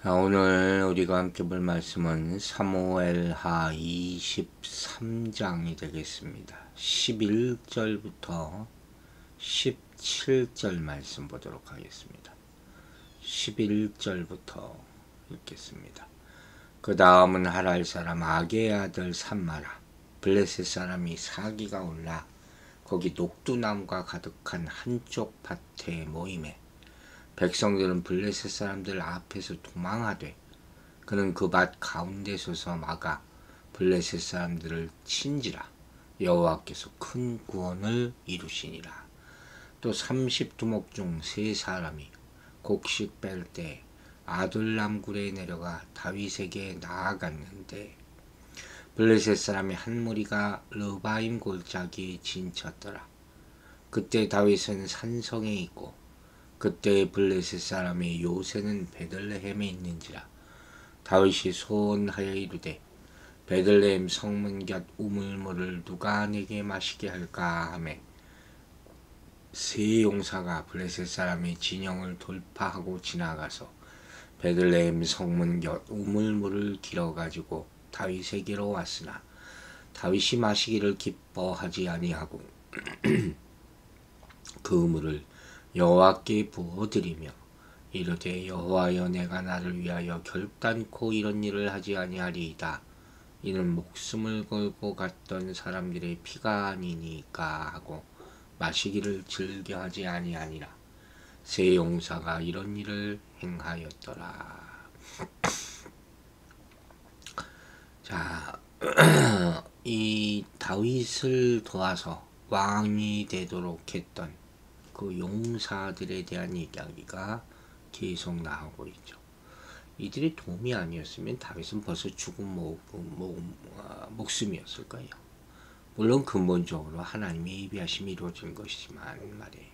오늘 우리가 함께 볼 말씀은 사무엘하 23장이 되겠습니다. 11절부터 17절 말씀 보도록 하겠습니다. 11절부터 읽겠습니다. 그 다음은 하랄 사람 아게의 아들 삼마라 블레셋 사람이 사기가 올라 거기 녹두나무가 가득한 한쪽 밭에 모임에 백성들은 블레셋 사람들 앞에서 도망하되 그는 그 밭 가운데 서서 막아 블레셋 사람들을 친지라. 여호와께서 큰 구원을 이루시니라. 또 30두목 중 세 사람이 곡식 뺄 때 아둘람 굴에 내려가 다윗에게 나아갔는데 블레셋 사람의 한 무리가 르바임 골짜기에 진쳤더라. 그때 다윗은 산성에 있고 그때 블레셋 사람의 요새는 베들레헴에 있는지라. 다윗이 소원하여 이르되 베들레헴 성문 곁 우물물을 누가 내게 마시게 할까 하매 세 용사가 블레셋 사람의 진영을 돌파하고 지나가서 베들레헴 성문 곁 우물물을 길어가지고 다윗에게로 왔으나 다윗이 마시기를 기뻐하지 아니하고 그 우물을 여호와께 부어드리며 이르되 여호와여 내가 나를 위하여 결단코 이런 일을 하지 아니하리이다. 이는 목숨을 걸고 갔던 사람들의 피가 아니니까 하고 마시기를 즐겨하지 아니하니라. 세 용사가 이런 일을 행하였더라. 자, 이 다윗을 도와서 왕이 되도록 했던 그 용사들에 대한 이야기가 계속 나오고 있죠. 이들의 도움이 아니었으면 다윗은 벌써 죽은 목숨이었을 거예요. 물론 근본적으로 하나님의 예비하심이 이루어진 것이지만 말이에요.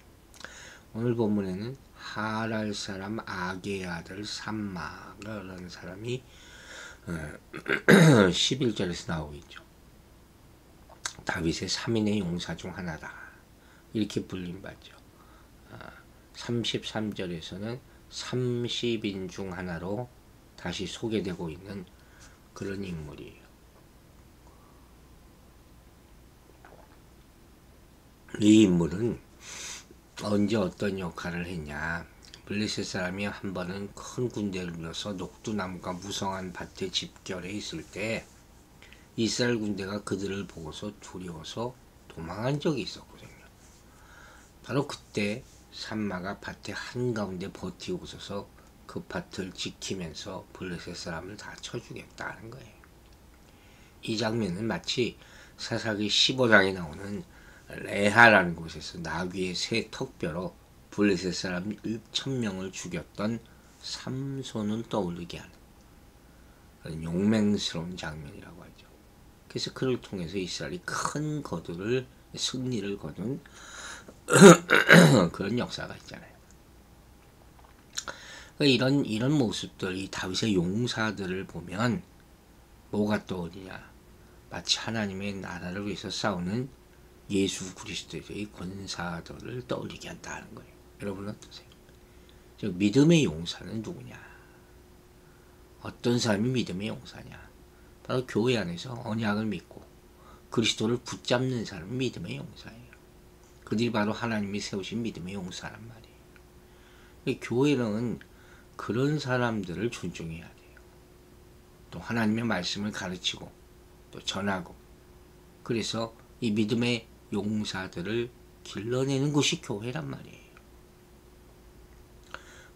오늘 본문에는 하랄 사람 아게의 아들 삼마라는 사람이 11절에서 나오고 있죠. 다윗의 3인의 용사 중 하나다. 이렇게 불림받죠. 33절에서는 30인 중 하나로 다시 소개되고 있는 그런 인물이에요. 이 인물은 언제 어떤 역할을 했냐. 블레셋 사람이 한 번은 큰 군대를 이뤄서 녹두나무가 무성한 밭에 집결해 있을 때 이스라엘 군대가 그들을 보고서 두려워서 도망한 적이 있었거든요. 바로 그때 삼마가 밭의 한가운데 버티고 서서 그 밭을 지키면서 블레셋 사람을 다 쳐주겠다는 거예요. 이 장면은 마치 사사기 15장에 나오는 레하라는 곳에서 나귀의 새 턱뼈로 블레셋 사람 1,000명을 죽였던 삼손을 떠올리게 하는 그런 용맹스러운 장면이라고 하죠. 그래서 그를 통해서 이스라엘이 큰 승리를 거둔 그런 역사가 있잖아요. 이런 모습들, 이 다윗의 용사들을 보면 뭐가 떠오르냐? 마치 하나님의 나라를 위해서 싸우는 예수 그리스도의 권사들을 떠올리게 한다는 거예요. 여러분 어떠세요? 즉 믿음의 용사는 누구냐? 어떤 사람이 믿음의 용사냐? 바로 교회 안에서 언약을 믿고 그리스도를 붙잡는 사람이 믿음의 용사예요. 그들이 바로 하나님이 세우신 믿음의 용사란 말이에요. 교회는 그런 사람들을 존중해야 돼요. 또 하나님의 말씀을 가르치고 또 전하고 그래서 이 믿음의 용사들을 길러내는 것이 교회란 말이에요.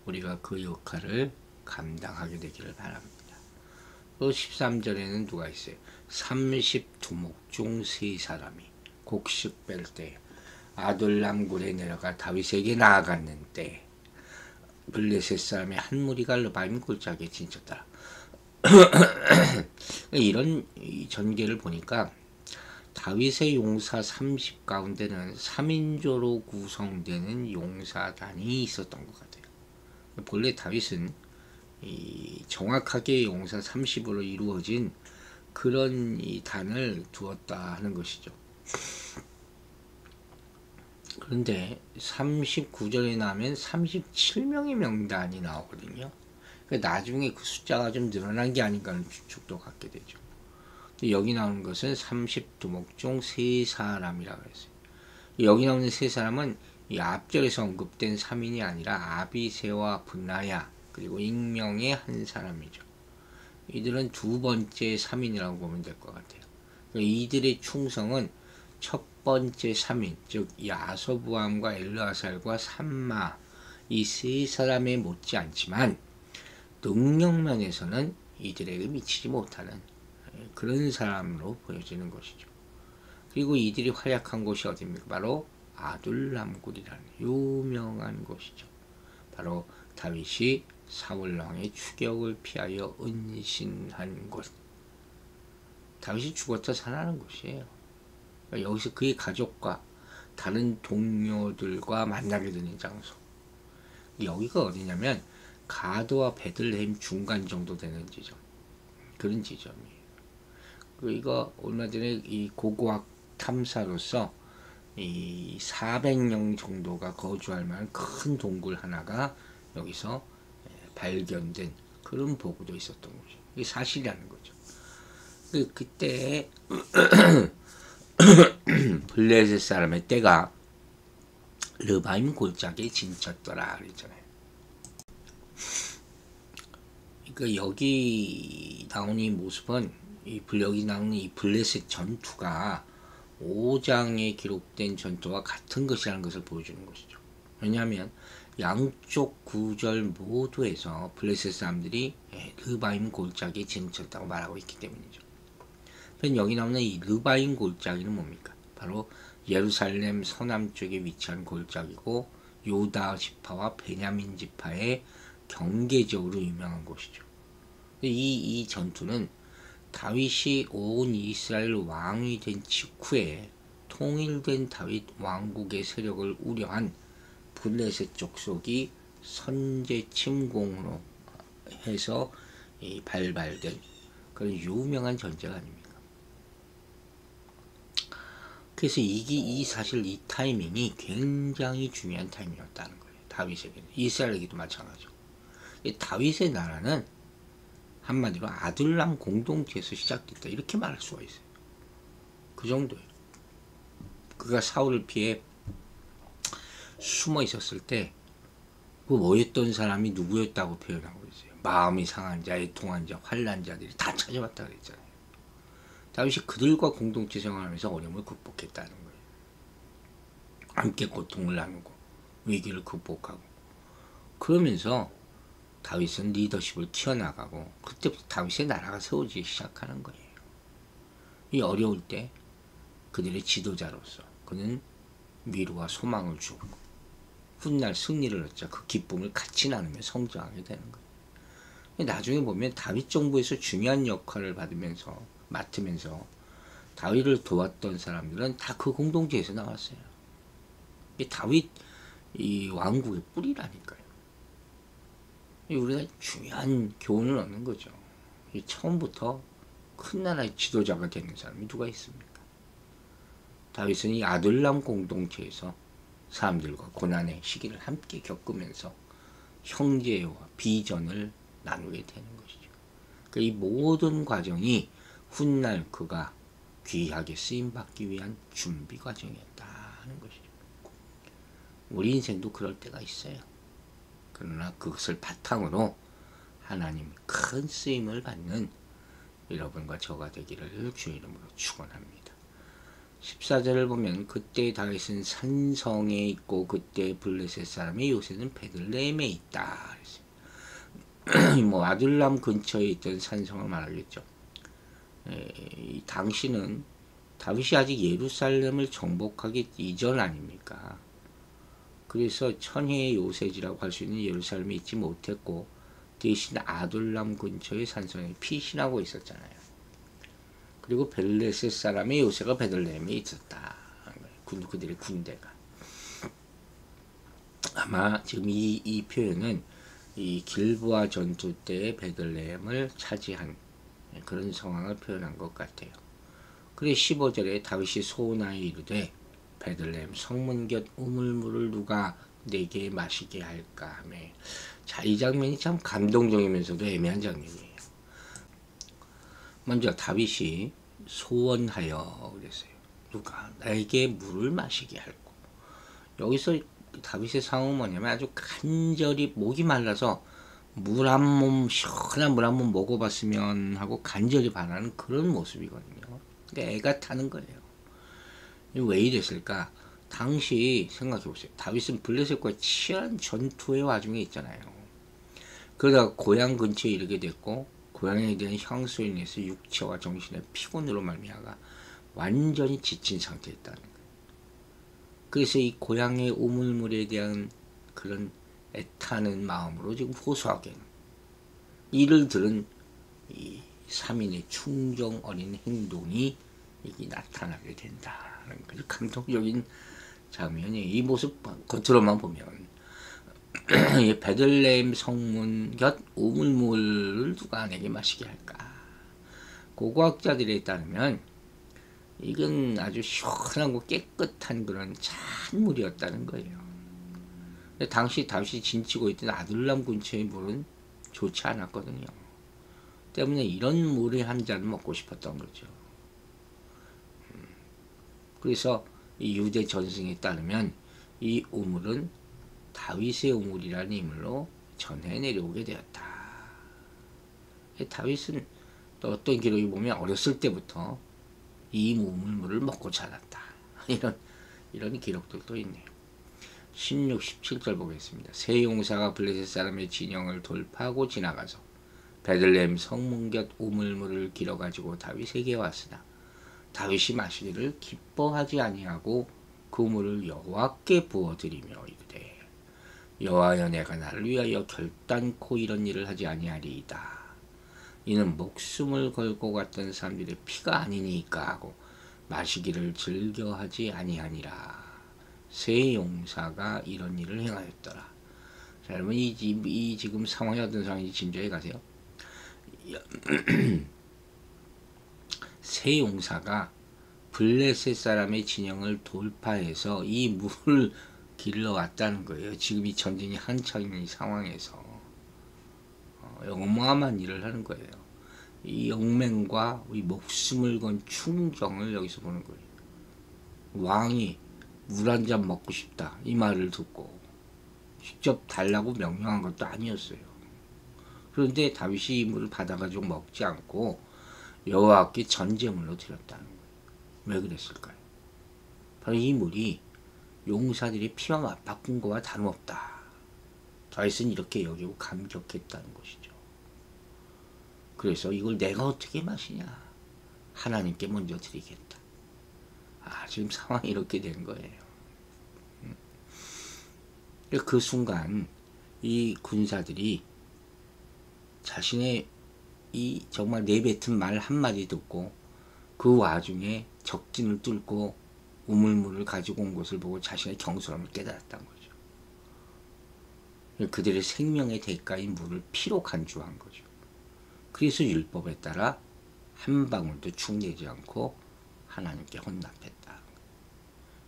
우리가 그 역할을 감당하게 되기를 바랍니다. 또 13절에는 누가 있어요? 30두목 중 세 사람이 곡식 뺄 때 아둘람 굴에 내려가 다윗에게 나아갔는데 블레셋 사람의 한 무리가 르바임 골짜기에 진쳤더라. 이런 전개를 보니까 다윗의 용사 30 가운데는 3인조로 구성되는 용사단이 있었던 것 같아요. 본래 다윗은 정확하게 용사 30으로 이루어진 그런 이 단을 두었다 하는 것이죠. 그런데 39절에 나면 37명의 명단이 나오거든요. 나중에 그 숫자가 좀 늘어난 게 아닌가 하는 추측도 갖게 되죠. 여기 나오는 것은 30두목 중 3사람이라고 했어요. 여기 나오는 3사람은 이 앞절에서 언급된 3인이 아니라 아비새와 분하야 그리고 익명의 한 사람이죠. 이들은 두 번째 3인이라고 보면 될 것 같아요. 이들의 충성은 첫 번째 3인, 즉 야소부함과 엘르아살과 삼마 이 세 사람에 못지 않지만 능력면에서는 이들에게 미치지 못하는 그런 사람으로 보여지는 것이죠. 그리고 이들이 활약한 곳이 어디입니까? 바로 아둘람굴이라는 유명한 곳이죠. 바로 다윗이 사울왕의 추격을 피하여 은신한 곳. 다윗이 죽었다 살아나는 곳이에요. 그러니까 여기서 그의 가족과 다른 동료들과 만나게 되는 장소. 여기가 어디냐면 가드와 베들레헴 중간 정도 되는 지점. 그런 지점이에요. 이거 얼마 전에 이 고고학 탐사로서 이 400명 정도가 거주할 만한 큰 동굴 하나가 여기서 발견된 그런 보고도 있었던 거죠. 이게 사실이라는 거죠. 그때 블레셋 사람의 때가 르바임 골짜기에 진쳤더라 그랬잖아요. 그러니까 여기 나오는 이 모습은 여기 나오는 이 블레셋 전투가 5장에 기록된 전투와 같은 것이라는 것을 보여주는 것이죠. 왜냐하면 양쪽 구절 모두에서 블레셋 사람들이 르바임 골짜기에 진쳤다고 말하고 있기 때문이죠. 여기 나오는 이 르바임 골짜기는 뭡니까? 바로 예루살렘 서남쪽에 위치한 골짜기고 요다 지파와 베냐민 지파의 경계적으로 유명한 곳이죠. 이 전투는 다윗이 온 이스라엘 왕이 된 직후에 통일된 다윗 왕국의 세력을 우려한 블레셋 족속이 선제 침공으로 해서 발발된 그런 유명한 전쟁 아닙니까? 그래서 사실 이 타이밍이 굉장히 중요한 타이밍이었다는 거예요. 다윗에게는. 이스라엘에게도 마찬가지고. 다윗의 나라는 한마디로 아둘람 공동체에서 시작됐다. 이렇게 말할 수가 있어요. 그 정도예요. 그가 사울을 피해 숨어 있었을 때 그 뭐였던 사람이 누구였다고 표현하고 있어요. 마음이 상한 자, 애통한 자, 환난 자들이 다 찾아왔다 그랬잖아요. 다윗이 그들과 공동체 생활하면서 어려움을 극복했다는 거예요. 함께 고통을 나누고 위기를 극복하고 그러면서 다윗은 리더십을 키워나가고 그때부터 다윗의 나라가 세워지기 시작하는 거예요. 이 어려울 때 그들의 지도자로서 그는 위로와 소망을 주고 훗날 승리를 얻자 그 기쁨을 같이 나누며 성장하게 되는 거예요. 나중에 보면 다윗 정부에서 중요한 역할을 맡으면서 다윗을 도왔던 사람들은 다 그 공동체에서 나왔어요. 다윗 이 왕국의 뿌리라니까요. 우리가 중요한 교훈을 얻는 거죠. 처음부터 큰 나라의 지도자가 되는 사람이 누가 있습니까? 다윗은 이 아둘람 공동체에서 사람들과 고난의 시기를 함께 겪으면서 형제와 비전을 나누게 되는 것이죠. 그러니까 이 모든 과정이 훗날 그가 귀하게 쓰임받기 위한 준비 과정이었다는 것이죠. 우리 인생도 그럴 때가 있어요. 그러나 그것을 바탕으로 하나님 큰 쓰임을 받는 여러분과 저가 되기를 주의 이름으로 축원합니다. 14절을 보면 그때 다윗은 산성에 있고 그때 블레셋 사람의 요새는 베들레헴에 있다. 뭐 아둘람 근처에 있던 산성을 말하겠죠. 당시는 다윗이 아직 예루살렘을 정복하기 이전 아닙니까? 그래서 천혜의 요새지라고 할 수 있는 예루살렘에 있지 못했고 대신 아둘람 근처의 산성에 피신하고 있었잖아요. 그리고 블레셋 사람의 요새가 베들레헴에 있었다. 그들의 군대가. 아마 지금 이 표현은 이 길보아 전투 때의 베들레헴을 차지한 그런 상황을 표현한 것 같아요. 그래 15절에 다윗이 소나에 이르되 베들레헴 성문 곁 우물물을 누가 내게 마시게 할까 하며. 자, 이 장면이 참 감동적이면서도 애매한 장면이에요. 먼저 다윗이 소원하여 그랬어요. 누가 나에게 물을 마시게 할고. 여기서 다윗의 상황은 뭐냐면 아주 간절히 목이 말라서 물 한 몸, 시원한 물 한 몸 먹어봤으면 하고 간절히 바라는 그런 모습이거든요. 근데 애가 타는 거예요. 왜 이랬을까? 당시 생각해보세요. 다윗은 블레셋과 치열한 전투의 와중에 있잖아요. 그러다가 고향 근처에 이르게 됐고, 고향에 대한 향수로 인해서 육체와 정신의 피곤으로 말미암아 완전히 지친 상태였다는 거예요. 그래서 이 고향의 우물물에 대한 그런 애타는 마음으로 지금 호소하기에는 이를 들은 이 3인의 충정 어린 행동이 이게 나타나게 된다는 거죠. 감동적인 장면이. 이 모습 겉으로만 보면 베들레헴 성문 곁 우물물을 누가 내게 마시게 할까. 고고학자들에 따르면 이건 아주 시원하고 깨끗한 그런 찬물이었다는 거예요. 근데 당시 다윗이 진치고 있던 아둘람 근처의 물은 좋지 않았거든요. 때문에 이런 물의 한 잔을 먹고 싶었던 거죠. 그래서 이 유대 전승에 따르면 이 우물은 다윗의 우물이라는 이물로 전해 내려오게 되었다. 다윗은 또 어떤 기록이 보면 어렸을 때부터 이 우물물을 먹고 자랐다. 이런 기록들도 있네요. 16, 17절 보겠습니다. 새 용사가 블레셋 사람의 진영을 돌파하고 지나가서 베들레헴 성문 곁 우물물을 길어가지고 다윗에게 왔으나 다윗이 마시기를 기뻐하지 아니하고 그 물을 여호와께 부어드리며 이르되 여호와여 내가 나를 위하여 결단코 이런 일을 하지 아니하리이다. 이는 목숨을 걸고 갔던 사람들의 피가 아니니까 하고 마시기를 즐겨하지 아니하니라. 새 용사가 이런 일을 행하였더라. 자, 여러분 이 지금 상황이 어떤 상황인지 짐작해 가세요. 새 용사가 블레셋 사람의 진영을 돌파해서 이 물을 길러 왔다는 거예요. 지금 이 전쟁이 한창인 상황에서 어마어마한 일을 하는 거예요. 이 영맹과 이 목숨을 건 충정을 여기서 보는 거예요. 왕이 물 한 잔 먹고 싶다 이 말을 듣고 직접 달라고 명령한 것도 아니었어요. 그런데 다윗이 이 물을 받아가지고 먹지 않고 여호와께 전제물로 드렸다는 거예요. 왜 그랬을까요? 바로 이 물이 용사들이 피와 맞바꾼 것과 다름없다. 다윗은 이렇게 여기고 감격했다는 것이죠. 그래서 이걸 내가 어떻게 마시냐? 하나님께 먼저 드리겠다. 지금 상황이 이렇게 된 거예요. 그 순간 이 군사들이 자신의 이 정말 내뱉은 말 한마디 듣고 그 와중에 적진을 뚫고 우물물을 가지고 온 것을 보고 자신의 경솔함을 깨달았던 거죠. 그들의 생명의 대가인 물을 피로 간주한 거죠. 그래서 율법에 따라 한 방울도 축내지 않고 하나님께 헌납했다.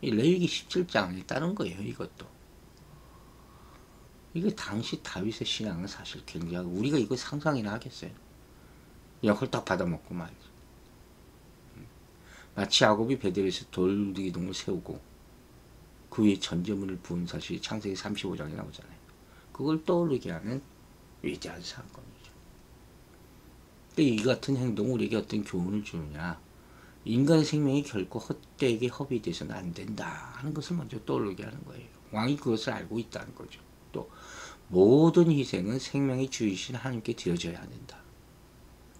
이 레위기 17장에 따른 거예요. 이것도. 이게 당시 다윗의 신앙은 사실 굉장히 우리가 이거 상상이나 하겠어요. 그냥 홀딱 받아먹고 말이죠. 마치 야곱이 베델에서 돌기둥을 세우고 그 위에 전제물을 부은 사실이 창세기 35장에 나오잖아요. 그걸 떠오르게 하는 위대한 사건이죠. 이 같은 행동은 우리에게 어떤 교훈을 주느냐. 인간의 생명이 결코 헛되게 허비돼서는 안 된다 하는 것을 먼저 떠오르게 하는 거예요. 왕이 그것을 알고 있다는 거죠. 또 모든 희생은 생명의 주이신 하나님께 드려져야 된다.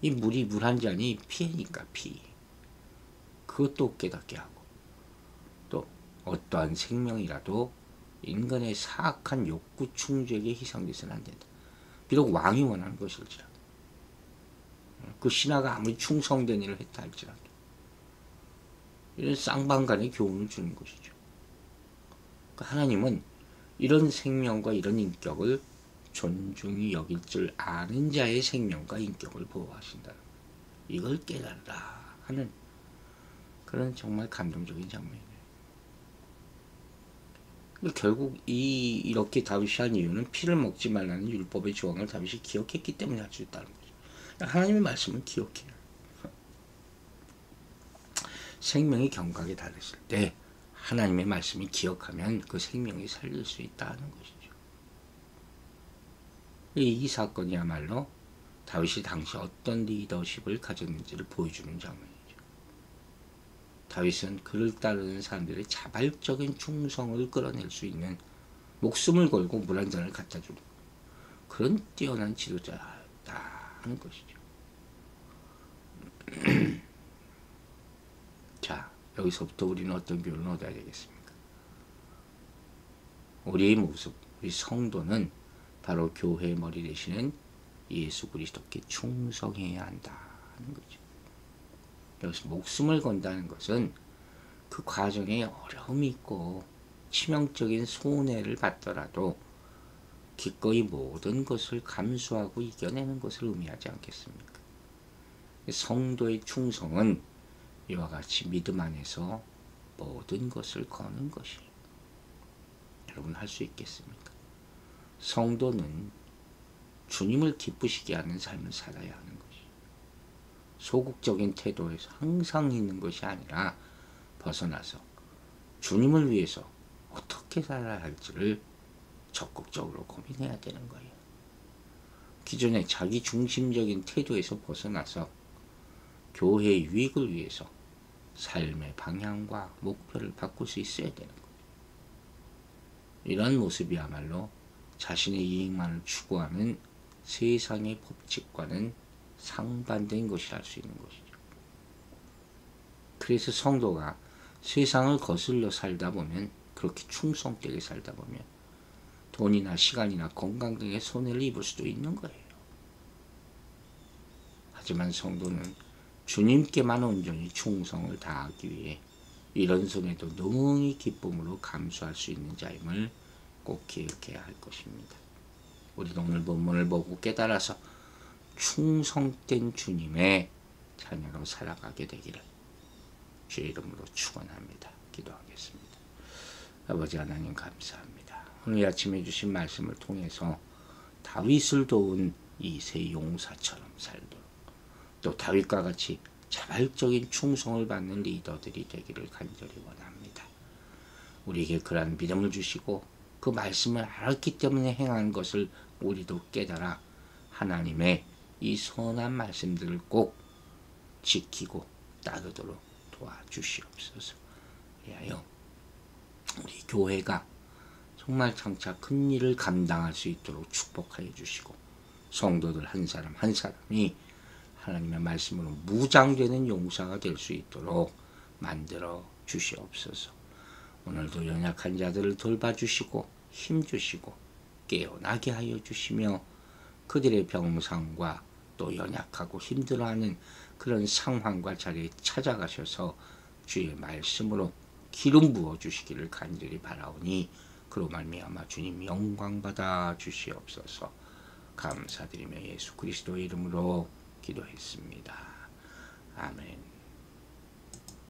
이 물이 물 한 잔이 피니까 피. 그것도 깨닫게 하고 또 어떠한 생명이라도 인간의 사악한 욕구 충족에 희생돼서는 안 된다. 비록 왕이 원하는 것일지라도 그 신하가 아무리 충성된 일을 했다 할지라도 이런 쌍방간의 교훈을 주는 것이죠. 하나님은 이런 생명과 이런 인격을 존중히 여길 줄 아는 자의 생명과 인격을 보호하신다. 이걸 깨달으라 하는 그런 정말 감동적인 장면이에요. 근데 결국 이렇게 다윗이 한 이유는 피를 먹지 말라는 율법의 조항을 다윗이 기억했기 때문에 할 수 있다는 거죠. 하나님의 말씀은 기억해요. 생명이 경각에 달했을 때 하나님의 말씀이 기억하면 그 생명이 살릴 수 있다는 것이죠. 이 사건이야말로 다윗이 당시 어떤 리더십을 가졌는지를 보여주는 장면이죠. 다윗은 그를 따르는 사람들의 자발적인 충성을 끌어낼 수 있는 목숨을 걸고 물 한 잔을 갖다 주는 그런 뛰어난 지도자였다는 것이죠. 자, 여기서부터 우리는 어떤 교훈을 얻어야 되겠습니까? 우리의 모습, 우리 성도는 바로 교회의 머리 되시는 예수 그리스도께 충성해야 한다는 거죠. 여기서 목숨을 건다는 것은 그 과정에 어려움이 있고 치명적인 손해를 받더라도 기꺼이 모든 것을 감수하고 이겨내는 것을 의미하지 않겠습니까? 성도의 충성은 이와 같이 믿음 안에서 모든 것을 거는 것이 여러분 할 수 있겠습니까? 성도는 주님을 기쁘시게 하는 삶을 살아야 하는 것이 소극적인 태도에서 항상 있는 것이 아니라 벗어나서 주님을 위해서 어떻게 살아야 할지를 적극적으로 고민해야 되는 거예요. 기존의 자기 중심적인 태도에서 벗어나서 교회의 유익을 위해서 삶의 방향과 목표를 바꿀 수 있어야 되는 거예요. 이런 모습이야말로 자신의 이익만을 추구하는 세상의 법칙과는 상반된 것이라 할 수 있는 것이죠. 그래서 성도가 세상을 거슬러 살다 보면 그렇게 충성되게 살다 보면 돈이나 시간이나 건강 등의 손해를 입을 수도 있는 거예요. 하지만 성도는 주님께만 온전히 충성을 다하기 위해 이런 손해도 능히 기쁨으로 감수할 수 있는 자임을 꼭 기억해야 할 것입니다. 우리도 오늘 본문을 보고 깨달아서 충성된 주님의 자녀로 살아가게 되기를 주의 이름으로 축원합니다. 기도하겠습니다. 아버지 하나님 감사합니다. 오늘 아침에 주신 말씀을 통해서 다윗을 도운 이 세 용사처럼 살도록 또 다윗과 같이 자발적인 충성을 받는 리더들이 되기를 간절히 원합니다. 우리에게 그러한 믿음을 주시고 그 말씀을 알았기 때문에 행하는 것을 우리도 깨달아 하나님의 이 선한 말씀들을 꼭 지키고 따르도록 도와주시옵소서. 그리하여 우리 교회가 정말 장차 큰 일을 감당할 수 있도록 축복하여 주시고 성도들 한 사람 한 사람이 하나님의 말씀으로 무장되는 용사가 될 수 있도록 만들어 주시옵소서. 오늘도 연약한 자들을 돌봐주시고 힘주시고 깨어나게 하여 주시며 그들의 병상과 또 연약하고 힘들어하는 그런 상황과 자리에 찾아가셔서 주의 말씀으로 기름 부어 주시기를 간절히 바라오니 그로 말미암아 주님 영광 받아 주시옵소서. 감사드리며 예수 그리스도의 이름으로 기도했습니다. 아멘.